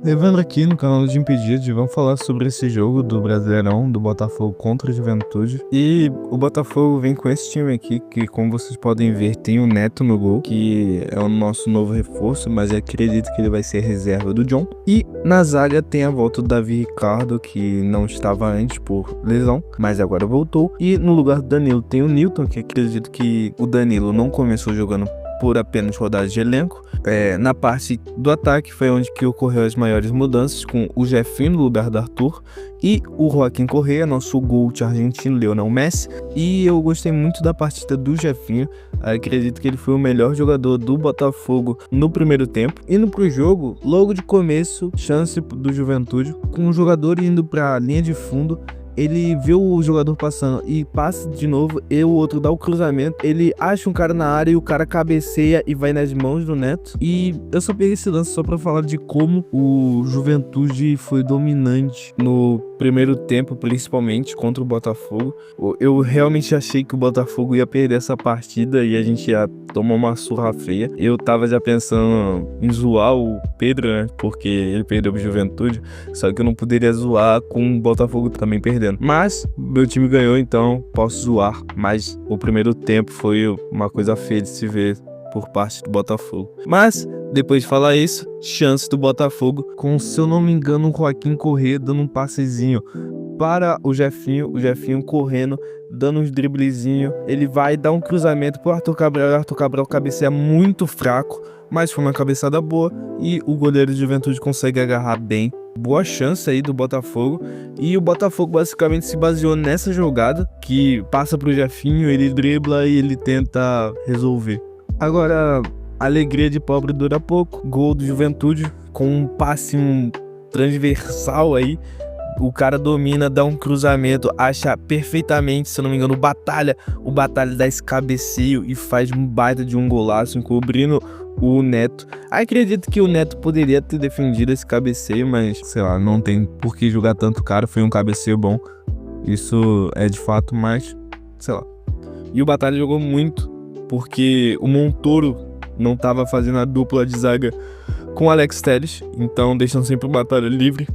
Levando aqui no canal de Impedidos, vamos falar sobre esse jogo do Brasileirão, do Botafogo contra a Juventude. E o Botafogo vem com esse time aqui, que como vocês podem ver, tem o Neto no gol, que é o nosso novo reforço, mas eu acredito que ele vai ser reserva do John. E na zaga tem a volta do Davi Ricardo, que não estava antes por lesão, mas agora voltou. E no lugar do Danilo tem o Newton, que acredito que o Danilo não começou jogando por apenas rodadas de elenco. Na parte do ataque foi onde que ocorreu as maiores mudanças, com o Jefinho no lugar do Arthur e o Joaquim Correa, nosso GOAT argentino, Lionel Messi. E eu gostei muito da partida do Jefinho, acredito que ele foi o melhor jogador do Botafogo no primeiro tempo. Indo pro jogo, logo de começo, chance do Juventude, com o jogador indo pra linha de fundo. Ele vê o jogador passando e passa de novo, e o outro dá o cruzamento. Ele acha um cara na área e o cara cabeceia e vai nas mãos do Neto. E eu só peguei esse lance só pra falar de como o Juventude foi dominante no primeiro tempo, principalmente contra o Botafogo. Eu realmente achei que o Botafogo ia perder essa partida e a gente ia tomar uma surra feia. Eu tava já pensando em zoar o Pedro, né? Porque ele perdeu pro Juventude. Só que eu não poderia zoar com o Botafogo também perdendo. Mas meu time ganhou, então posso zoar. Mas o primeiro tempo foi uma coisa feia de se ver por parte do Botafogo. Mas, depois de falar isso, chance do Botafogo, com, se eu não me engano, o Joaquim Correa dando um passezinho para o Jefinho correndo, dando uns driblezinhos. Ele vai dar um cruzamento pro Arthur Cabral, o Arthur Cabral cabeceia muito fraco, mas foi uma cabeçada boa e o goleiro de Juventude consegue agarrar bem. Boa chance aí do Botafogo, e o Botafogo basicamente se baseou nessa jogada, que passa pro Jefinho, ele dribla e ele tenta resolver. Agora, alegria de pobre dura pouco. Gol do Juventude com um passe transversal aí. O cara domina, dá um cruzamento, acha perfeitamente, se eu não me engano, o Batalha dá esse cabeceio e faz um baita de um golaço, encobrindo o Neto. Acredito que o Neto poderia ter defendido esse cabeceio, mas sei lá, não tem por que julgar tanto cara, foi um cabeceio bom. Isso é de fato, mas sei lá. E o Batalha jogou muito, porque o Montoro não estava fazendo a dupla de zaga com o Alex Telles, então deixam sempre o Batalha livre.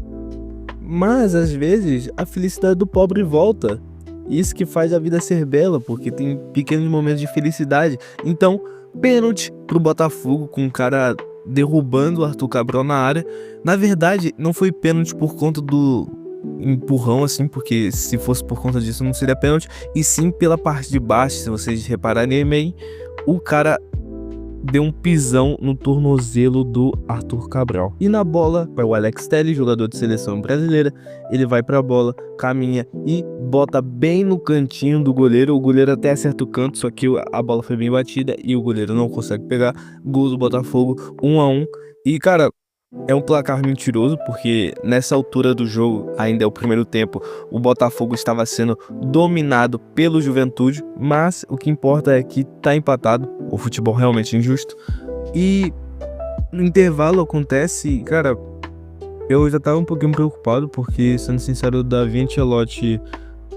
Mas às vezes a felicidade do pobre volta. Isso que faz a vida ser bela, porque tem pequenos momentos de felicidade. Então, pênalti pro Botafogo, com o cara derrubando o Arthur Cabral na área. Na verdade, não foi pênalti por conta do empurrão, assim, porque se fosse por conta disso não seria pênalti, e sim pela parte de baixo. Se vocês repararem bem, o cara deu um pisão no tornozelo do Arthur Cabral. E na bola vai o Alex Telles, jogador de seleção brasileira. Ele vai pra bola, caminha e bota bem no cantinho do goleiro. O goleiro até acerta o canto, só que a bola foi bem batida e o goleiro não consegue pegar. Gol do Botafogo, 1-1. E cara, é um placar mentiroso, porque nessa altura do jogo, ainda é o primeiro tempo, o Botafogo estava sendo dominado pelo Juventude, mas o que importa é que tá empatado. O futebol realmente é injusto. E no intervalo acontece, cara, eu já tava um pouquinho preocupado, porque, sendo sincero, o Davi Ancelotti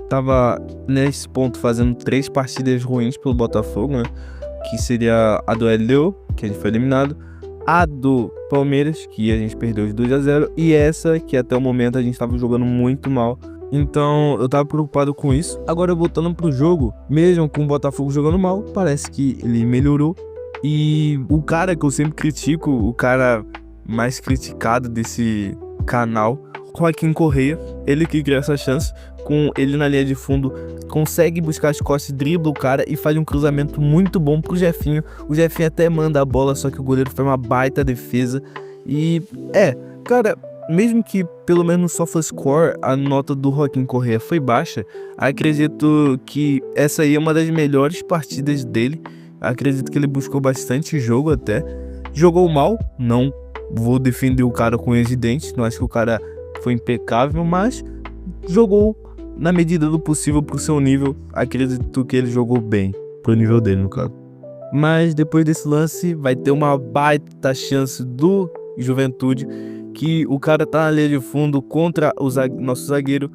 tava nesse ponto fazendo 3 partidas ruins pelo Botafogo, né? Que seria a do LDU, que ele foi eliminado, a do Palmeiras, que a gente perdeu de 2-0, e essa que até o momento a gente tava jogando muito mal. Então eu tava preocupado com isso. Agora, voltando pro jogo, mesmo com o Botafogo jogando mal, parece que ele melhorou. E o cara que eu sempre critico, o cara mais criticado desse canal, Joaquim Correa, ele que cria essa chance, com ele na linha de fundo, consegue buscar as costas, dribla o cara e faz um cruzamento muito bom pro Jefinho. O Jefinho até manda a bola, só que o goleiro faz uma baita defesa. E cara, mesmo que pelo menos no SofaScore a nota do Joaquim Correa foi baixa, acredito que essa aí é uma das melhores partidas dele. Acredito que ele buscou bastante jogo até. Jogou mal, não vou defender o cara com unhas e dentes, não acho que o cara foi impecável, mas jogou na medida do possível pro seu nível. Acredito que ele jogou bem, pro nível dele no caso. Mas depois desse lance vai ter uma baita chance do Juventude, que o cara tá na linha de fundo contra o nosso zagueiro.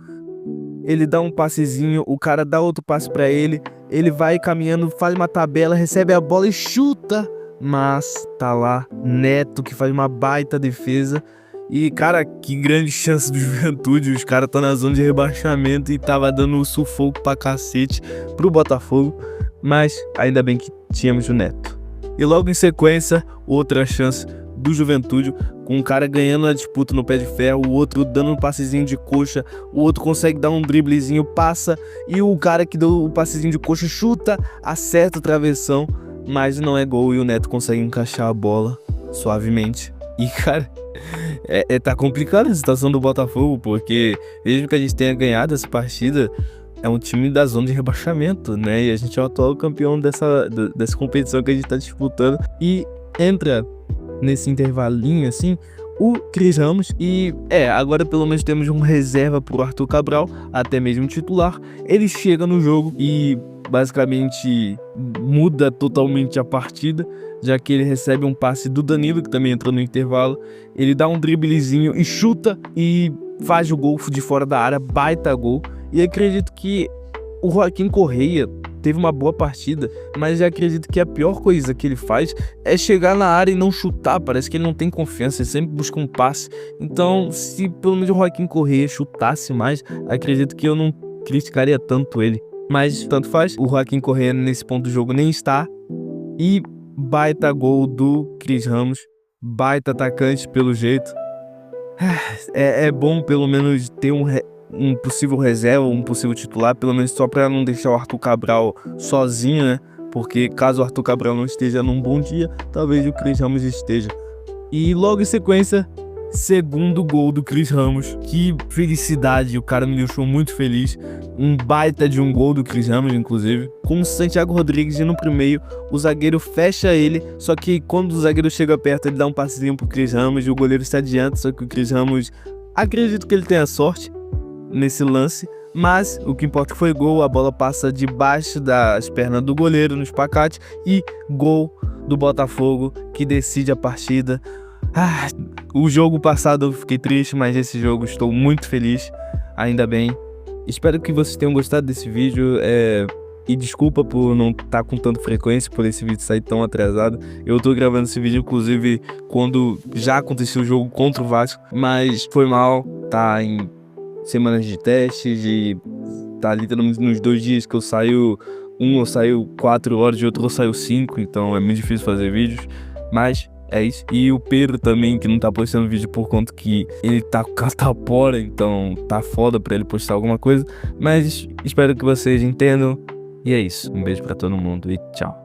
Ele dá um passezinho, o cara dá outro passe pra ele, ele vai caminhando, faz uma tabela, recebe a bola e chuta, mas tá lá Neto, que faz uma baita defesa. E, cara, que grande chance do Juventude. Os caras tá na zona de rebaixamento e tava dando sufoco pra cacete pro Botafogo. Mas ainda bem que tínhamos o Neto. E logo em sequência, outra chance do Juventude, com um cara ganhando a disputa no pé de ferro, o outro dando um passezinho de coxa, o outro consegue dar um driblezinho, passa, e o cara que deu o passezinho de coxa chuta, acerta o travessão, mas não é gol e o Neto consegue encaixar a bola suavemente. E, cara, tá complicada a situação do Botafogo, porque mesmo que a gente tenha ganhado essa partida, é um time da zona de rebaixamento, né? E a gente é o atual campeão dessa competição que a gente tá disputando. E entra nesse intervalinho, assim, o Cris Ramos. E, agora pelo menos temos um reserva pro Arthur Cabral, até mesmo titular. Ele chega no jogo e basicamente muda totalmente a partida, já que ele recebe um passe do Danilo, que também entrou no intervalo. Ele dá um driblezinho e chuta e faz o gol de fora da área, baita gol. E acredito que o Joaquim Correia teve uma boa partida, mas eu acredito que a pior coisa que ele faz é chegar na área e não chutar. Parece que ele não tem confiança, ele sempre busca um passe. Então, se pelo menos o Joaquim Correia chutasse mais, acredito que eu não criticaria tanto ele. Mas tanto faz, o Joaquim Correia nesse ponto do jogo nem está. E baita gol do Cris Ramos, baita atacante pelo jeito. É bom pelo menos ter um possível reserva, um possível titular, pelo menos só para não deixar o Arthur Cabral sozinho, né? Porque caso o Arthur Cabral não esteja num bom dia, talvez o Cris Ramos esteja. E logo em sequência, segundo gol do Cris Ramos. Que felicidade, o cara me deixou muito feliz. Um baita de um gol do Cris Ramos, inclusive. Com o Santiago Rodrigues indo pro meio, o zagueiro fecha ele, só que quando o zagueiro chega perto, ele dá um passezinho pro Cris Ramos e o goleiro se adianta, só que o Cris Ramos, acredito que ele tenha sorte nesse lance, mas o que importa foi gol. A bola passa debaixo das pernas do goleiro no espacate e gol do Botafogo, que decide a partida. O jogo passado eu fiquei triste, mas esse jogo estou muito feliz, ainda bem. Espero que vocês tenham gostado desse vídeo, e desculpa por não estar com tanta frequência, por esse vídeo sair tão atrasado. Eu tô gravando esse vídeo, inclusive, quando já aconteceu o jogo contra o Vasco, mas foi mal, tá em semanas de testes e tá literalmente nos 2 dias que eu saio, eu saio 4 horas e outro eu saio 5, então é muito difícil fazer vídeos, mas é isso. E o Pedro também, que não tá postando vídeo por conta que ele tá com catapora, então tá foda pra ele postar alguma coisa, mas espero que vocês entendam. E é isso, um beijo pra todo mundo e tchau.